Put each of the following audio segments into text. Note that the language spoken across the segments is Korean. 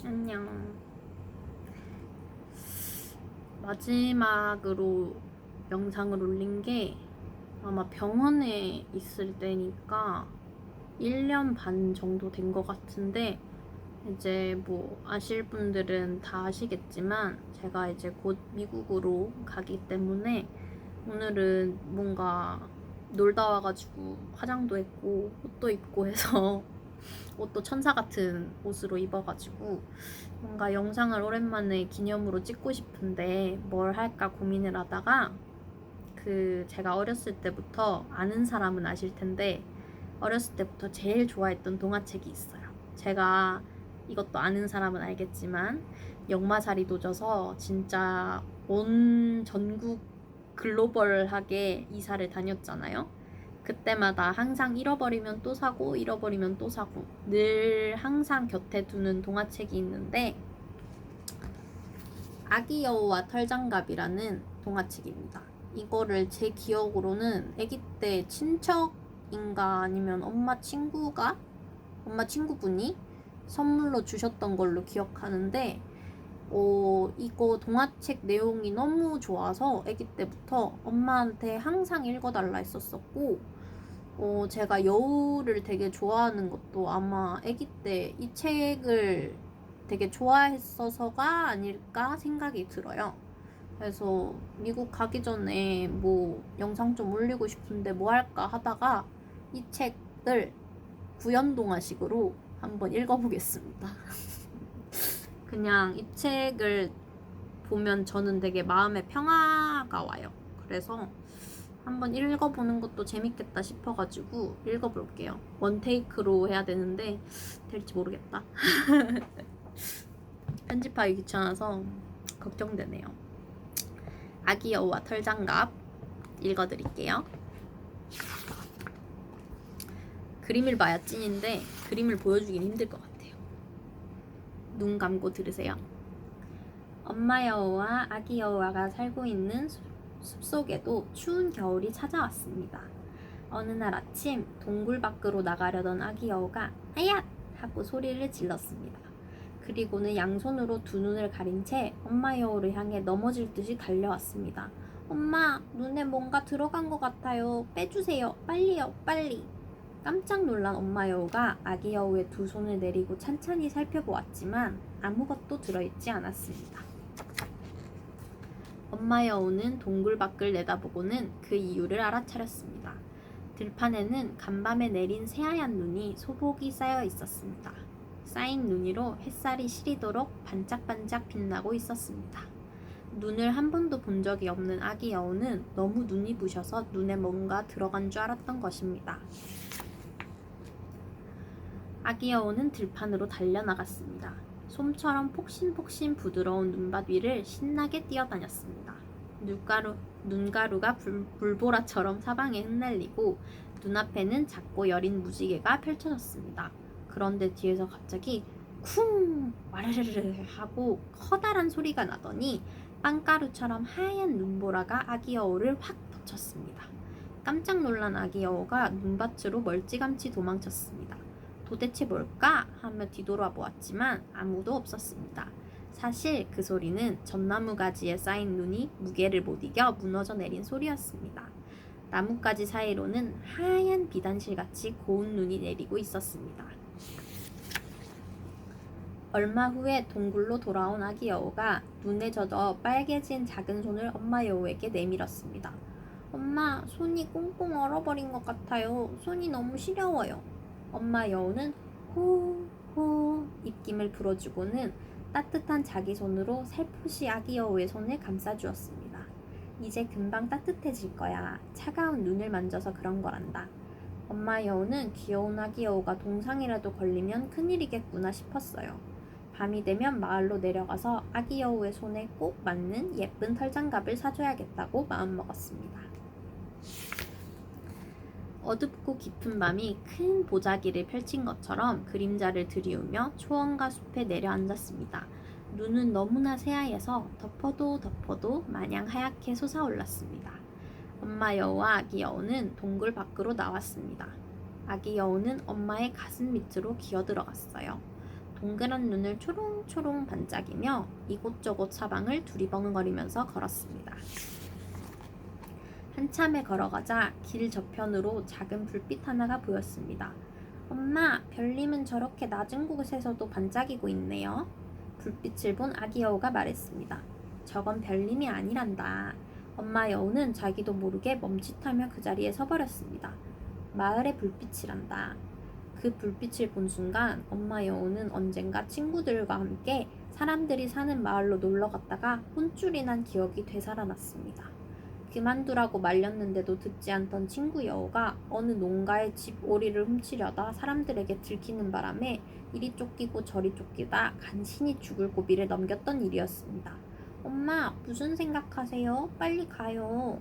안녕. 마지막으로 영상을 올린 게 아마 병원에 있을 때니까 1년 반 정도 된 것 같은데, 이제 뭐 아실 분들은 다 아시겠지만 제가 이제 곧 미국으로 가기 때문에 오늘은 뭔가 놀다 와가지고 화장도 했고 옷도 입고 해서 옷도 천사 같은 옷으로 입어가지고 뭔가 영상을 오랜만에 기념으로 찍고 싶은데 뭘 할까 고민을 하다가, 제가 어렸을 때부터, 아는 사람은 아실 텐데 어렸을 때부터 제일 좋아했던 동화책이 있어요. 제가, 이것도 아는 사람은 알겠지만, 역마살이 도져서 진짜 온 전국 글로벌하게 이사를 다녔잖아요. 그때마다 항상 잃어버리면 또 사고 잃어버리면 또 사고 늘 항상 곁에 두는 동화책이 있는데, 아기 여우와 털장갑이라는 동화책입니다. 이거를 제 기억으로는 아기 때 친척인가 아니면 엄마 친구분이 선물로 주셨던 걸로 기억하는데, 이거 동화책 내용이 너무 좋아서 아기 때부터 엄마한테 항상 읽어달라 했었었고, 제가 여우를 되게 좋아하는 것도 아마 아기 때 이 책을 되게 좋아했어서가 아닐까 생각이 들어요. 그래서 미국 가기 전에 뭐 영상 좀 올리고 싶은데 뭐 할까 하다가 이 책을 구연동화식으로 한번 읽어보겠습니다. 그냥 이 책을 보면 저는 되게 마음에 평화가 와요. 그래서 한번 읽어보는 것도 재밌겠다 싶어가지고 읽어볼게요. 원테이크로 해야 되는데 될지 모르겠다. 편집하기 귀찮아서 걱정되네요. 아기 여우와 털장갑 읽어드릴게요. 그림을 봐야 찐인데 그림을 보여주긴 힘들 것 같아요. 눈 감고 들으세요. 엄마 여우와 아기 여우가 살고 있는 숲속에도 추운 겨울이 찾아왔습니다. 어느 날 아침 동굴 밖으로 나가려던 아기 여우가 아야! 하고 소리를 질렀습니다. 그리고는 양손으로 두 눈을 가린 채 엄마 여우를 향해 넘어질 듯이 달려왔습니다. 엄마, 눈에 뭔가 들어간 것 같아요. 빼주세요. 빨리요, 빨리. 깜짝 놀란 엄마 여우가 아기 여우의 두 손을 내리고 찬찬히 살펴보았지만 아무것도 들어있지 않았습니다. 엄마 여우는 동굴 밖을 내다보고는 그 이유를 알아차렸습니다. 들판에는 간밤에 내린 새하얀 눈이 소복이 쌓여 있었습니다. 쌓인 눈 위로 햇살이 시리도록 반짝반짝 빛나고 있었습니다. 눈을 한 번도 본 적이 없는 아기 여우는 너무 눈이 부셔서 눈에 뭔가 들어간 줄 알았던 것입니다. 아기 여우는 들판으로 달려나갔습니다. 솜처럼 폭신폭신 부드러운 눈밭 위를 신나게 뛰어다녔습니다. 눈가루가 불보라처럼 사방에 흩날리고 눈앞에는 작고 여린 무지개가 펼쳐졌습니다. 그런데 뒤에서 갑자기 쿵! 와르르르 하고 커다란 소리가 나더니 빵가루처럼 하얀 눈보라가 아기 여우를 확 덮쳤습니다. 깜짝 놀란 아기 여우가 눈밭으로 멀찌감치 도망쳤습니다. 도대체 뭘까? 하며 뒤돌아보았지만 아무도 없었습니다. 사실 그 소리는 전나무 가지에 쌓인 눈이 무게를 못 이겨 무너져 내린 소리였습니다. 나뭇가지 사이로는 하얀 비단실같이 고운 눈이 내리고 있었습니다. 얼마 후에 동굴로 돌아온 아기 여우가 눈에 젖어 빨개진 작은 손을 엄마 여우에게 내밀었습니다. 엄마, 손이 꽁꽁 얼어버린 것 같아요. 손이 너무 시려워요. 엄마 여우는 호호 입김을 불어주고는 따뜻한 자기 손으로 살포시 아기 여우의 손을 감싸주었습니다. 이제 금방 따뜻해질 거야. 차가운 눈을 만져서 그런 거란다. 엄마 여우는 귀여운 아기 여우가 동상이라도 걸리면 큰일이겠구나 싶었어요. 밤이 되면 마을로 내려가서 아기 여우의 손에 꼭 맞는 예쁜 털장갑을 사줘야겠다고 마음먹었습니다. 어둡고 깊은 밤이 큰 보자기를 펼친 것처럼 그림자를 들이우며 초원과 숲에 내려앉았습니다. 눈은 너무나 새하얘서 덮어도 마냥 하얗게 솟아올랐습니다. 엄마 여우와 아기 여우는 동굴 밖으로 나왔습니다. 아기 여우는 엄마의 가슴 밑으로 기어들어갔어요. 동그란 눈을 초롱초롱 반짝이며 이곳저곳 사방을 두리번거리면서 걸었습니다. 한참에 걸어가자 길 저편으로 작은 불빛 하나가 보였습니다. 엄마, 별님은 저렇게 낮은 곳에서도 반짝이고 있네요. 불빛을 본 아기 여우가 말했습니다. 저건 별님이 아니란다. 엄마 여우는 자기도 모르게 멈칫하며 그 자리에 서버렸습니다. 마을의 불빛이란다. 그 불빛을 본 순간 엄마 여우는 언젠가 친구들과 함께 사람들이 사는 마을로 놀러 갔다가 혼쭐이 난 기억이 되살아났습니다. 그만두라고 말렸는데도 듣지 않던 친구 여우가 어느 농가의 집 오리를 훔치려다 사람들에게 들키는 바람에 이리 쫓기고 저리 쫓기다 간신히 죽을 고비를 넘겼던 일이었습니다. 엄마, 무슨 생각하세요? 빨리 가요.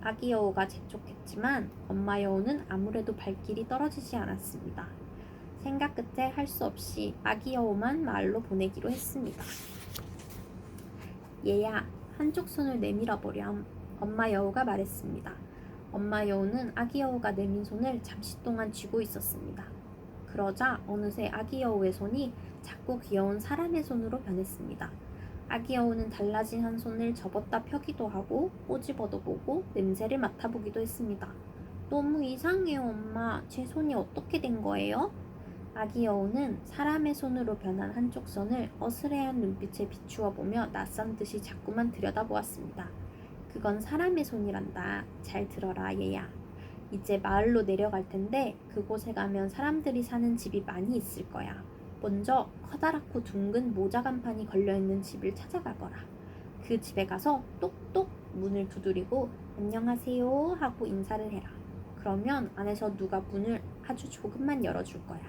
아기 여우가 재촉했지만 엄마 여우는 아무래도 발길이 떨어지지 않았습니다. 생각 끝에 할 수 없이 아기 여우만 마을로 보내기로 했습니다. 얘야, 한쪽 손을 내밀어 보렴. 엄마 여우가 말했습니다. 엄마 여우는 아기 여우가 내민 손을 잠시 동안 쥐고 있었습니다. 그러자 어느새 아기 여우의 손이 작고 귀여운 사람의 손으로 변했습니다. 아기 여우는 달라진 한 손을 접었다 펴기도 하고 꼬집어도 보고 냄새를 맡아보기도 했습니다. 너무 이상해요, 엄마. 제 손이 어떻게 된 거예요? 아기 여우는 사람의 손으로 변한 한쪽 손을 어스레한 눈빛에 비추어 보며 낯선 듯이 자꾸만 들여다보았습니다. 그건 사람의 손이란다. 잘 들어라, 얘야. 이제 마을로 내려갈 텐데 그곳에 가면 사람들이 사는 집이 많이 있을 거야. 먼저 커다랗고 둥근 모자 간판이 걸려있는 집을 찾아가거라. 그 집에 가서 똑똑 문을 두드리고 안녕하세요 하고 인사를 해라. 그러면 안에서 누가 문을 아주 조금만 열어줄 거야.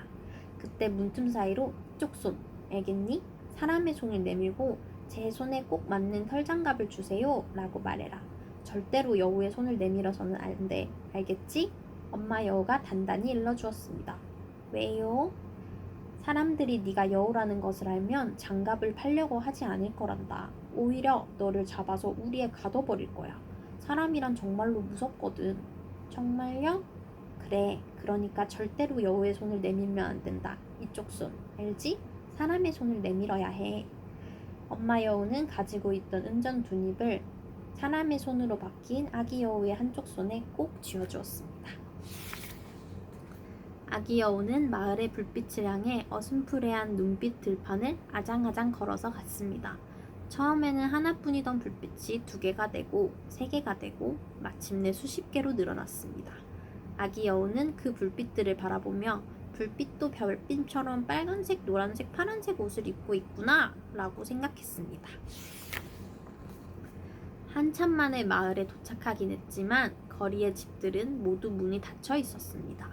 그때 문틈 사이로 이쪽 손, 알겠니? 사람의 손을 내밀고 제 손에 꼭 맞는 털장갑을 주세요 라고 말해라. 절대로 여우의 손을 내밀어서는 안 돼. 알겠지? 엄마 여우가 단단히 일러주었습니다. 왜요? 사람들이 네가 여우라는 것을 알면 장갑을 팔려고 하지 않을 거란다. 오히려 너를 잡아서 우리에 가둬버릴 거야. 사람이란 정말로 무섭거든. 정말요? 그래, 그러니까 절대로 여우의 손을 내밀면 안 된다. 이쪽 손, 알지? 사람의 손을 내밀어야 해. 엄마 여우는 가지고 있던 은전 두 입을 사람의 손으로 바뀐 아기 여우의 한쪽 손에 꼭 쥐어주었습니다. 아기 여우는 마을의 불빛을 향해 어슴푸레한 눈빛 들판을 아장아장 걸어서 갔습니다. 처음에는 하나뿐이던 불빛이 2개가 되고 3개가 되고 마침내 수십 개로 늘어났습니다. 아기 여우는 그 불빛들을 바라보며 불빛도 별빛처럼 빨간색, 노란색, 파란색 옷을 입고 있구나 라고 생각했습니다. 한참 만에 마을에 도착하긴 했지만 거리의 집들은 모두 문이 닫혀 있었습니다.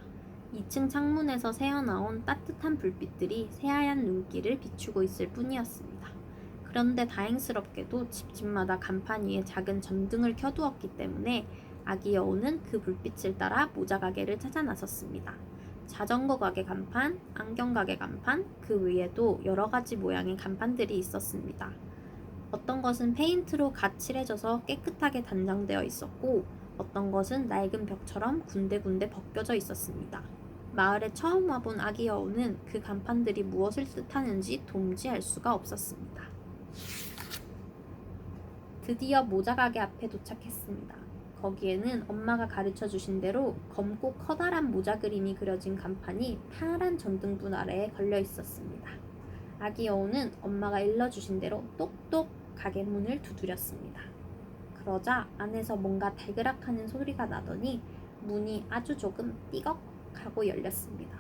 2층 창문에서 새어나온 따뜻한 불빛들이 새하얀 눈길을 비추고 있을 뿐이었습니다. 그런데 다행스럽게도 집집마다 간판 위에 작은 전등을 켜두었기 때문에 아기 여우는 그 불빛을 따라 모자 가게를 찾아 나섰습니다. 자전거 가게 간판, 안경 가게 간판, 그 위에도 여러 가지 모양의 간판들이 있었습니다. 어떤 것은 페인트로 갓 칠해져서 깨끗하게 단장되어 있었고 어떤 것은 낡은 벽처럼 군데군데 벗겨져 있었습니다. 마을에 처음 와본 아기 여우는 그 간판들이 무엇을 뜻하는지 도무지 알 수가 없었습니다. 드디어 모자 가게 앞에 도착했습니다. 거기에는 엄마가 가르쳐 주신 대로 검고 커다란 모자 그림이 그려진 간판이 파란 전등불 아래에 걸려 있었습니다. 아기 여우는 엄마가 일러주신 대로 똑똑 가게 문을 두드렸습니다. 그러자 안에서 뭔가 달그락하는 소리가 나더니 문이 아주 조금 띠걱 하고 열렸습니다.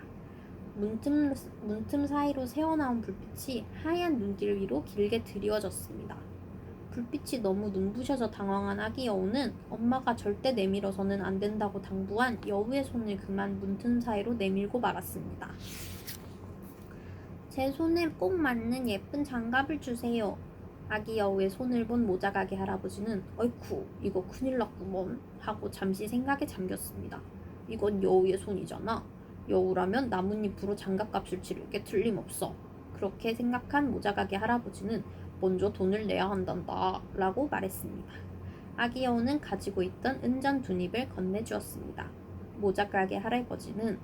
문틈 사이로 새어나온 불빛이 하얀 눈길 위로 길게 드리워졌습니다. 불빛이 너무 눈부셔서 당황한 아기 여우는 엄마가 절대 내밀어서는 안 된다고 당부한 여우의 손을 그만 문틈 사이로 내밀고 말았습니다. 제 손에 꼭 맞는 예쁜 장갑을 주세요. 아기 여우의 손을 본 모자 가게 할아버지는 어이쿠, 이거 큰일 났구먼 하고 잠시 생각에 잠겼습니다. 이건 여우의 손이잖아. 여우라면 나뭇잎으로 장갑값을 치를 게 틀림없어. 그렇게 생각한 모자 가게 할아버지는 먼저 돈을 내야 한단다 라고 말했습니다. 아기 여우는 가지고 있던 은전 2입을 건네주었습니다. 모자 가게 할아버지는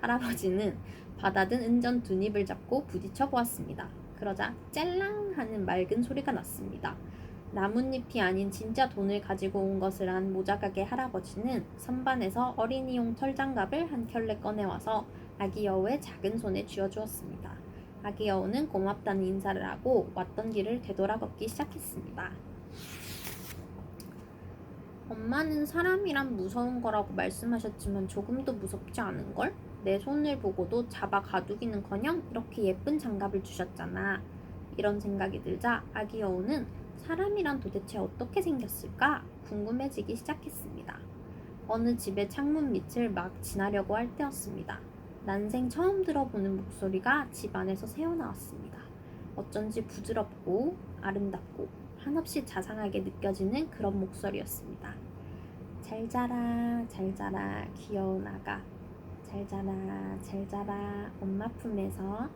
할아버지는 받아든 은전 두 입을 잡고 부딪혀 보았습니다. 그러자 짤랑 하는 맑은 소리가 났습니다. 나뭇잎이 아닌 진짜 돈을 가지고 온 것을 안 모자가게 할아버지는 선반에서 어린이용 털장갑을 한 켤레 꺼내와서 아기 여우의 작은 손에 쥐어주었습니다. 아기 여우는 고맙다는 인사를 하고 왔던 길을 되돌아 걷기 시작했습니다. 엄마는 사람이란 무서운 거라고 말씀하셨지만 조금도 무섭지 않은걸? 내 손을 보고도 잡아 가두기는커녕 이렇게 예쁜 장갑을 주셨잖아. 이런 생각이 들자 아기 여우는 사람이란 도대체 어떻게 생겼을까 궁금해지기 시작했습니다. 어느 집의 창문 밑을 막 지나려고 할 때였습니다. 난생 처음 들어보는 목소리가 집 안에서 새어나왔습니다. 어쩐지 부드럽고 아름답고 한없이 자상하게 느껴지는 그런 목소리였습니다. 잘 자라 잘 자라 귀여운 아가, 잘 자라 잘 자라 엄마 품에서.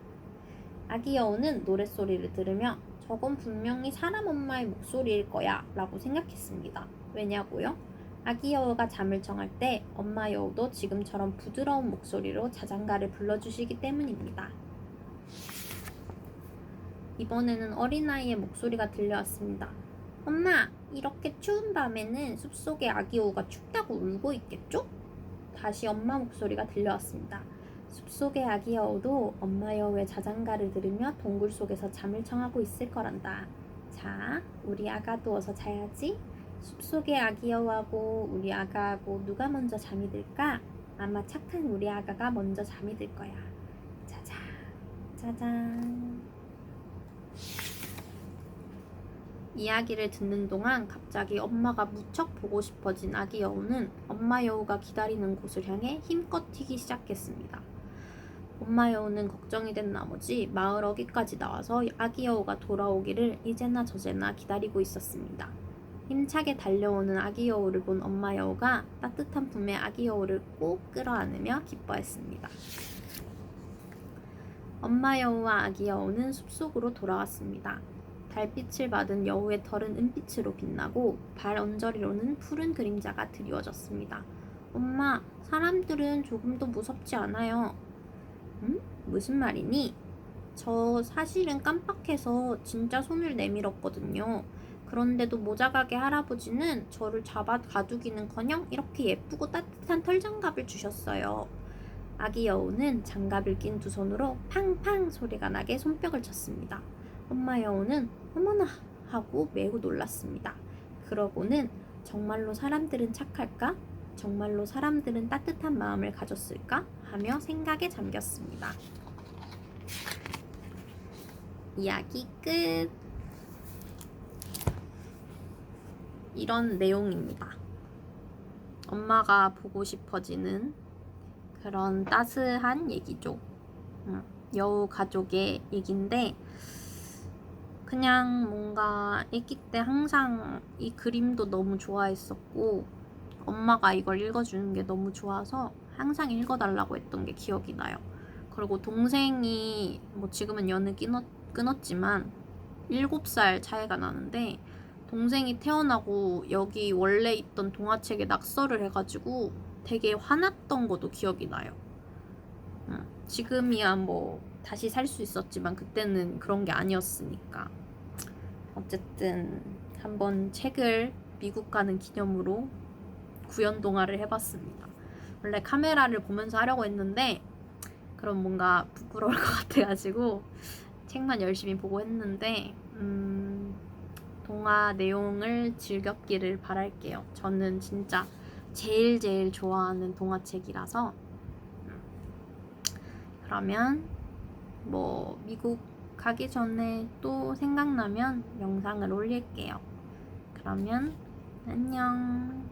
아기 여우는 노랫소리를 들으며 저건 분명히 사람 엄마의 목소리일 거야 라고 생각했습니다. 왜냐고요? 아기 여우가 잠을 청할 때 엄마 여우도 지금처럼 부드러운 목소리로 자장가를 불러주시기 때문입니다. 이번에는 어린아이의 목소리가 들려왔습니다. 엄마, 이렇게 추운 밤에는 숲속의 아기 여우가 춥다고 울고 있겠죠? 다시 엄마 목소리가 들려왔습니다. 숲속의 아기 여우도 엄마 여우의 자장가를 들으며 동굴 속에서 잠을 청하고 있을 거란다. 자, 우리 아가도 어서 자야지. 숲속의 아기 여우하고 우리 아가하고 누가 먼저 잠이 들까? 아마 착한 우리 아가가 먼저 잠이 들 거야. 짜잔, 짜잔. 이야기를 듣는 동안 갑자기 엄마가 무척 보고 싶어진 아기 여우는 엄마 여우가 기다리는 곳을 향해 힘껏 튀기 시작했습니다. 엄마 여우는 걱정이 된 나머지 마을 어귀까지 나와서 아기 여우가 돌아오기를 이제나 저제나 기다리고 있었습니다. 힘차게 달려오는 아기 여우를 본 엄마 여우가 따뜻한 품에 아기 여우를 꼭 끌어안으며 기뻐했습니다. 엄마 여우와 아기 여우는 숲속으로 돌아왔습니다. 달빛을 받은 여우의 털은 은빛으로 빛나고 발 언저리로는 푸른 그림자가 드리워졌습니다. 엄마, 사람들은 조금도 무섭지 않아요. 무슨 말이니? 저 사실은 깜빡해서 진짜 손을 내밀었거든요. 그런데도 모자가게 할아버지는 저를 잡아 가두기는커녕 이렇게 예쁘고 따뜻한 털장갑을 주셨어요. 아기 여우는 장갑을 낀 두 손으로 팡팡 소리가 나게 손뼉을 쳤습니다. 엄마 여우는 어머나 하고 매우 놀랐습니다. 그러고는 정말로 사람들은 착할까? 정말로 사람들은 따뜻한 마음을 가졌을까? 하며 생각에 잠겼습니다. 이야기 끝. 이런 내용입니다. 엄마가 보고 싶어지는 그런 따스한 얘기죠. 여우 가족의 얘기인데 그냥 뭔가 아기 때 항상 이 그림도 너무 좋아했었고 엄마가 이걸 읽어주는 게 너무 좋아서 항상 읽어달라고 했던 게 기억이 나요. 그리고 동생이 뭐 지금은 연을 끊었지만 7살 차이가 나는데 동생이 태어나고 여기 원래 있던 동화책에 낙서를 해가지고 되게 화났던 것도 기억이 나요. 지금이야 뭐 다시 살 수 있었지만 그때는 그런 게 아니었으니까. 어쨌든 한번 책을 미국 가는 기념으로 구연 동화를 해봤습니다. 원래 카메라를 보면서 하려고 했는데 그럼 뭔가 부끄러울 것 같아가지고 책만 열심히 보고 했는데 동화 내용을 즐겼기를 바랄게요. 저는 진짜 제일 좋아하는 동화책이라서. 그러면 뭐 미국 가기 전에 또 생각나면 영상을 올릴게요. 그러면 안녕.